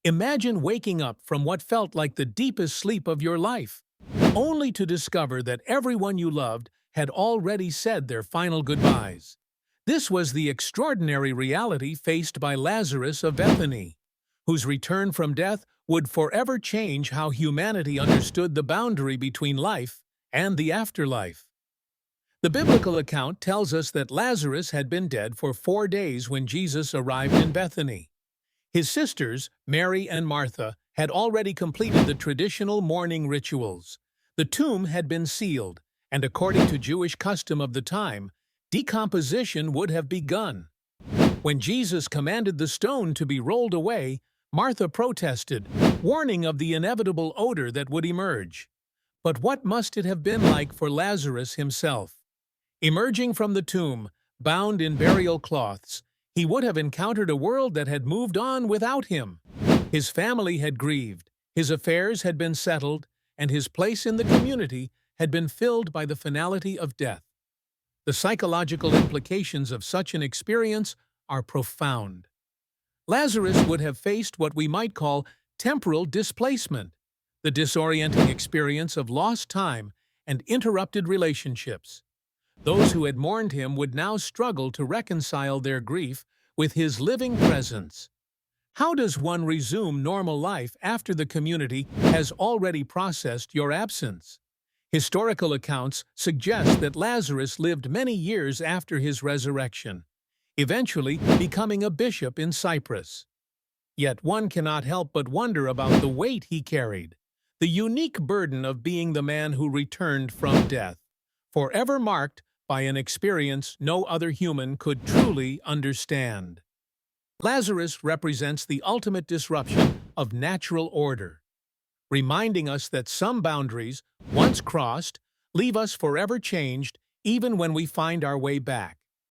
Imagine waking up from what felt like the deepest sleep of your life, only to discover that everyone you loved had already said their final goodbyes. This was the extraordinary reality faced by Lazarus of Bethany, whose return from death would forever change how humanity understood the boundary between life and the afterlife. The biblical account tells us that Lazarus had been dead for 4 days when Jesus arrived in Bethany. His sisters, Mary and Martha, had already completed the traditional mourning rituals. The tomb had been sealed, and according to Jewish custom of the time, decomposition would have begun. When Jesus commanded the stone to be rolled away, Martha protested, warning of the inevitable odor that would emerge. But what must it have been like for Lazarus himself? Emerging from the tomb, bound in burial cloths, he would have encountered a world that had moved on without him. His family had grieved, his affairs had been settled, and his place in the community had been filled by the finality of death. The psychological implications of such an experience are profound. Lazarus would have faced what we might call temporal displacement, the disorienting experience of lost time and interrupted relationships. Those who had mourned him would now struggle to reconcile their grief with his living presence. How does one resume normal life after the community has already processed your absence? Historical accounts suggest that Lazarus lived many years after his resurrection, eventually becoming a bishop in Cyprus. Yet one cannot help but wonder about the weight he carried, the unique burden of being the man who returned from death, forever marked by an experience no other human could truly understand. Lazarus represents the ultimate disruption of natural order, reminding us that some boundaries, once crossed, leave us forever changed even when we find our way back.